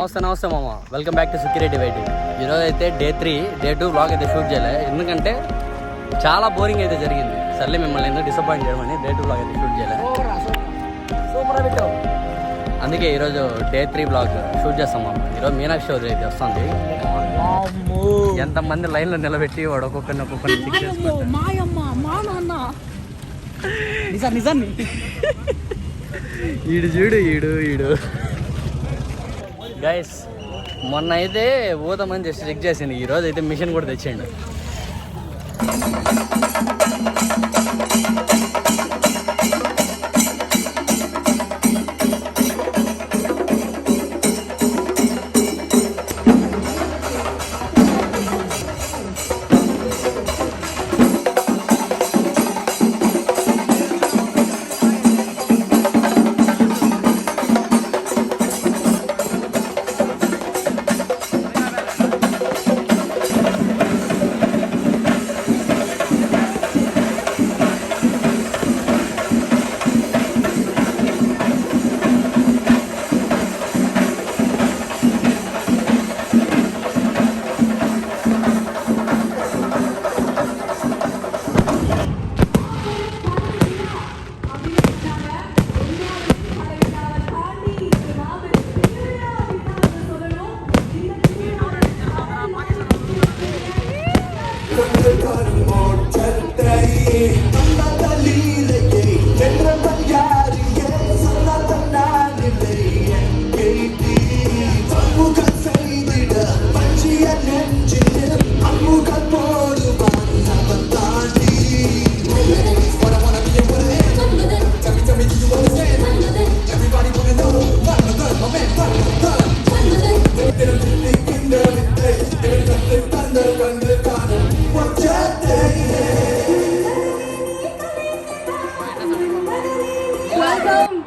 నమస్తే మామ, welcome back to సుఖిరెడ్డి YT. ఈరోజు అయితే డే 3 డే 2 వ్లాగ్ అయితే షూట్ చేయలేదు, ఎందుకంటే చాలా బోరింగ్ అయితే జరిగింది. సర్లే మిమ్మల్ని ఎందుకు డిసప్పాయింట్ చేయమని డే 2 వ్లాగ్ అయితే షూట్ చేయలేదు. అందుకే ఈరోజు డే 3 వ్లాగ్ షూట్ చేస్తాం మామ. ఈరోజు మీనాక్షి చౌదరి అయితే వస్తుంది. ఎంతమంది లైన్లో నిలబెట్టి వాడు ఒక్కొక్కరిని చెక్ చేసుకుంటాడు. ఈడు చూడు ఈడు గైస్, మొన్న అయితే ఊతమని జస్ట్ చెక్ చేసింది, ఈరోజు అయితే మిషన్ కూడా తెచ్చేయండి.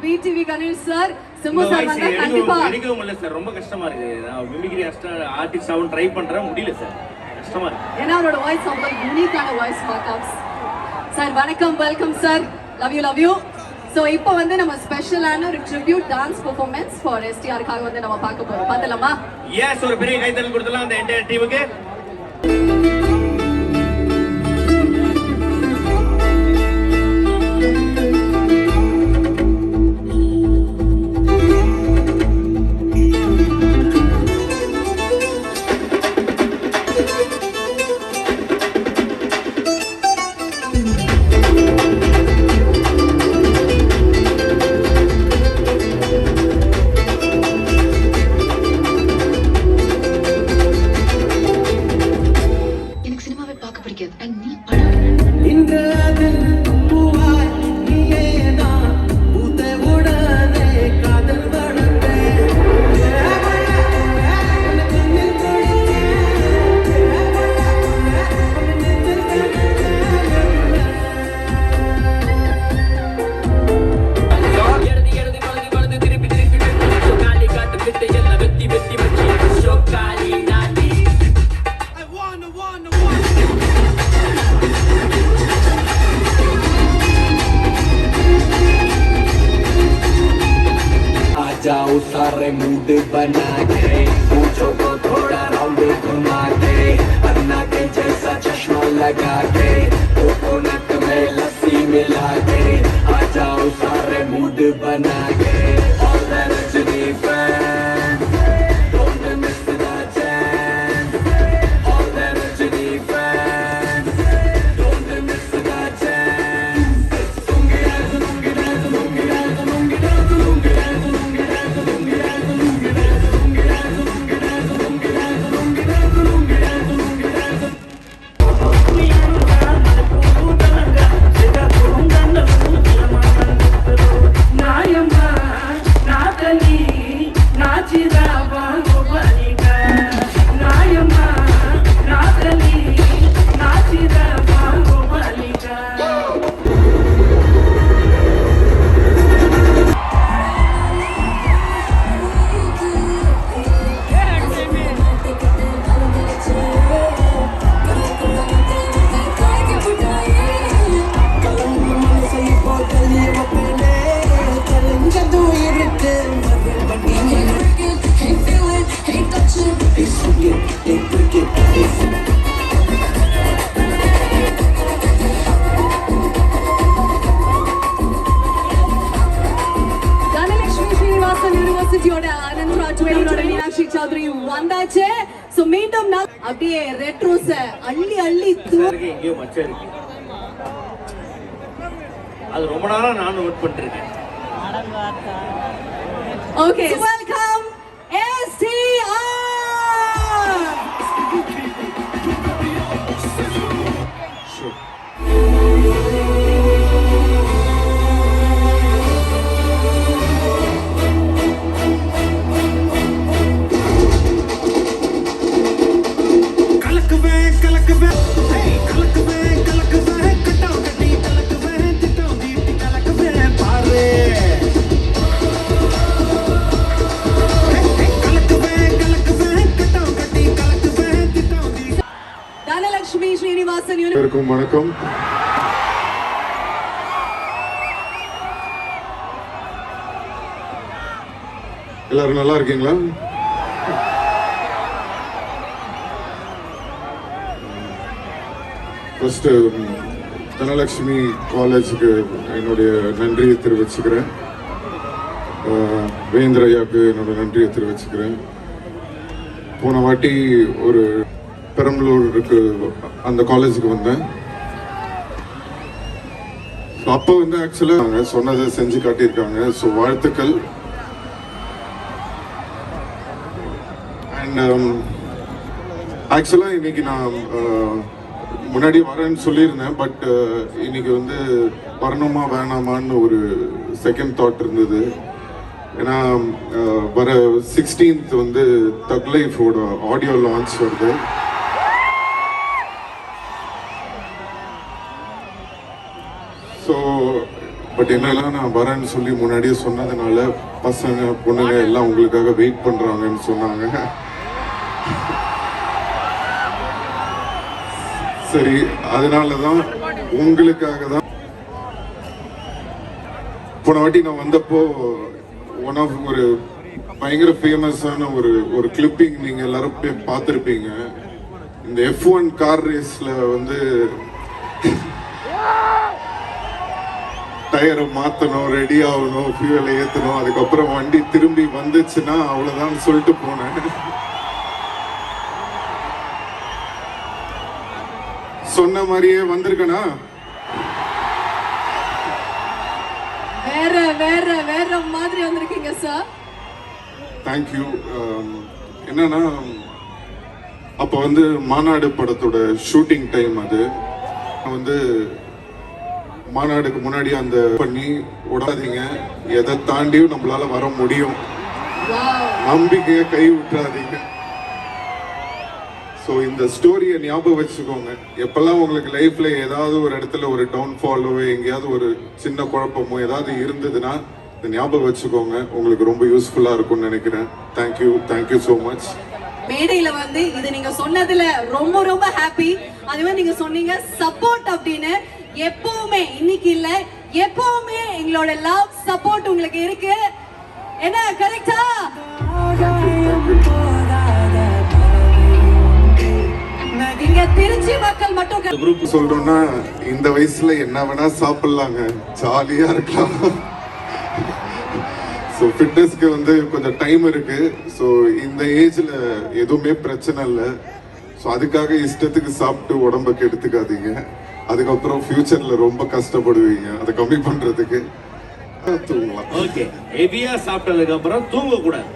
BTV Ganesh sir, Simbu sir வந்தா கண்டிப்பா எடுக்க முடியல சார். ரொம்ப கஷ்டமா இருக்கு. நான் மிமிக்ரி ஆர்டிஸ்ட் ஆவன் ட்ரை பண்றேன், முடியல சார், கஷ்டமா இருக்கு. ஏன்னா அவரோட வாய்ஸ் அவ்வளவு யூனிக்கான வாய்ஸ் மார்க்ஸ். சார் வணக்கம், welcome sir, love you. So இப்போ வந்து நம்ம ஸ்பெஷலான ஒரு tribute dance performance for STR காக வந்து நம்ம பார்க்க போறோம். பார்த்தலாமா? எஸ், ஒரு பெரிய கைத்தட்டல் கொடுத்தலாம் அந்த என்டையர் டீமுக்கு. जाओ सारे मूड बना के पूछो को थोड़ा राउंड घुमा के अन्ना के जैसा चश्मा लगा के कोकोनट में लस्सी मिला के आ जाओ सारे मूड बना के all the Rajini fans don't miss the chance, all the Rajini fans don't miss the chance. Lungi dance, lungi dance, lungi dance, lungi dance, lungi dance, lungi dance, lungi dance, lungi dance, lungi dance, lungi dance, lungi dance, lungi dance, lungi dance, lungi dance. నాయమ్మ నా తల్లి నా చిరావా గోపాలిక, నాయమ్మ నా తల్లి నా చిరావా గోపాలిక. Can't feel it. பப்ளிசிட்டியோட அனந்த்ராஜ் வேலோட Meenakshi Chowdhury வந்தாச்சு. So மீண்டும் நான் அப்படியே ரெட்ரோஸ அள்ளி அள்ளி இருக்கு, எங்கேயோ மச்சம் இருக்கு. அது ரொம்ப நாளா நான் நோட் பண்ணிருக்கேன். Okay, welcome STR. Dhanalakshmi Srinivasan எல்லாருக்கும் வணக்கம். எல்லாரும் நல்லா இருக்கீங்களா? ஃபர்ஸ்ட் தனலட்சுமி காலேஜுக்கு என்னுடைய நன்றியை தெரிவிச்சுக்கிறேன். வேந்திர ஐயாவுக்கு என்னோட நன்றியை தெரிவிச்சுக்கிறேன். போன வாட்டி ஒரு பெரம்பலூருக்கு அந்த காலேஜுக்கு வந்தேன். அப்போ வந்து ஆக்சுவலாக சொன்னதை செஞ்சு காட்டியிருக்காங்க. ஸோ வாழ்த்துக்கள். அண்ட் ஆக்சுவலாக இன்னைக்கு நான் முன்னாடி வரேன்னு சொல்லியிருந்தேன். பட் இன்னைக்கு வந்து வரணுமா வேணாமான்னு ஒரு செகண்ட் தாட் இருந்தது. ஏன்னா வர 16th வந்து தக் லைஃபோட ஆடியோ லான்ச் வருது. ஸோ பட் என்னெல்லாம் நான் வரேன்னு சொல்லி முன்னாடியே சொன்னதுனால பசங்க பொண்ணுங்க எல்லாம் உங்களுக்காக வெயிட் பண்ணுறாங்கன்னு சொன்னாங்க. சரி, அதனால தான் உங்களுக்காக தான் போன வாட்டி நான் வந்தப்போ ஒரு பயங்கர ஃபேமஸான ஒரு கிளிப்பிங் நீங்கள் எல்லாரும் போய் பார்த்துருப்பீங்க. இந்த F1 கார் ரேஸில் வந்து டயரை மாற்றணும், ரெடி ஆகணும், ஃபியூவலை ஏற்றணும், அதுக்கப்புறம் வண்டி திரும்பி வந்துச்சுன்னா அவ்வளோதான் சொல்லிட்டு போனேன். சொன்ன மாதிரியே வந்திருக்கனா? வேற வேற வேற மாதிரி வந்திருக்கீங்க சார். தேங்க்யூ. என்னன்னா அப்போ வந்து மாநாடு படத்தோட ஷூட்டிங் டைம். அது வந்து மாநாடுக்கு முன்னாடி அந்த பண்ணி விடாதீங்க, எதை தாண்டியும் நம்மளால வர முடியும், நம்பிக்கையை கை விட்டுறாதீங்க. ஸோ இந்த ஸ்டோரியை ஞாபகம் வச்சுக்கோங்க. எப்பெல்லாம் உங்களுக்கு லைஃப்ல ஏதாவது ஒரு இடத்துல ஒரு டவுன்ஃபாலோ, எங்கேயாவது ஒரு சின்ன குழப்பமோ ஏதாவது இருந்ததுன்னா இதை ஞாபகம் வச்சுக்கோங்க. உங்களுக்கு ரொம்ப யூஸ்ஃபுல்லா இருக்கும்னு நினைக்கிறேன். Thank you, thank you so much. மேடையில வந்து இது நீங்க சொன்னதுல ரொம்ப ரொம்ப ஹாப்பி. அதுவே நீங்க சொன்னீங்க சப்போர்ட் அப்படின்னு. எப்பவுமே இன்னைக்கு இல்ல, எப்பவுமே எங்களோட லவ் சப்போர்ட் உங்களுக்கு இருக்கு. என்ன கரெக்டா? நீங்க திருச்சி மக்கள் மட்டும் குரூப் சொல்றோம்னா இந்த வயசுல என்ன வேணா சாப்பிடலாங்க, ஜாலியா இருக்கலாம். ஸோ ஃபிட்னஸ்க்கு வந்து கொஞ்சம் டைம் இருக்கு. ஸோ இந்த ஏஜ்ல எதுவுமே பிரச்சனை இல்லை. ஸோ அதுக்காக இஷ்டத்துக்கு சாப்பிட்டு உடம்ப கெடுத்துக்காதீங்க. அதுக்கப்புறம் ஃபியூச்சர்ல ரொம்ப கஷ்டப்படுவீங்க. அதை கம்மி பண்றதுக்கு தூங்கலாம். ஓகே, ஹெவியா சாப்பிட்டதுக்கு அப்புறம் தூங்க கூடாது.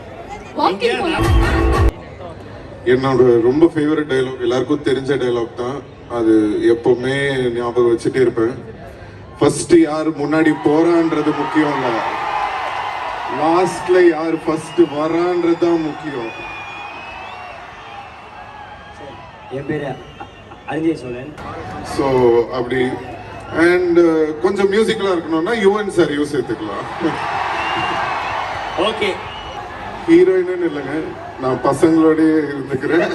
என்னோட ரொம்ப ஃபேவரட் டைலாக், எல்லாருக்கும் தெரிஞ்ச டைலாக் தான் அது. எப்பவுமே ஞாபகம் வச்சுட்டே இருப்பேன். ஃபர்ஸ்ட் யார் முன்னாடி போறான்றது முக்கியம் இல்ல, லாஸ்ட்ல யார் ஃபர்ஸ்ட் வரான்றது தான் முக்கியம். என் பேரு அரிஞ்சய சோழன். ஸோ அப்படி. அண்ட் கொஞ்சம் மியூசிக்கலா இருக்கணும்னா யுவன் சார் யூஸ் எடுத்துக்கலாம். ஓகே, ஹீரோயின்னு இல்லைங்க, நான் பசங்களோடய இருந்துக்கிறேன்.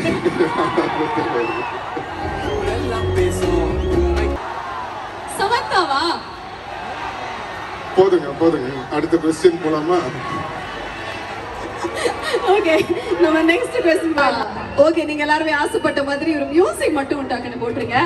சமந்தாவா? போதுங்க போதுங்க, அடுத்த கொஸ்டின் போலாமா? ஓகே, நம்ம நெக்ஸ்ட் क्वेश्चन போலாம். ஓகே, நீங்க எல்லாரும் ஆசைப்பட்ட மாதிரி ஒரு மியூசிக் மட்டும் டக்குன்னு போட்டுருங்க.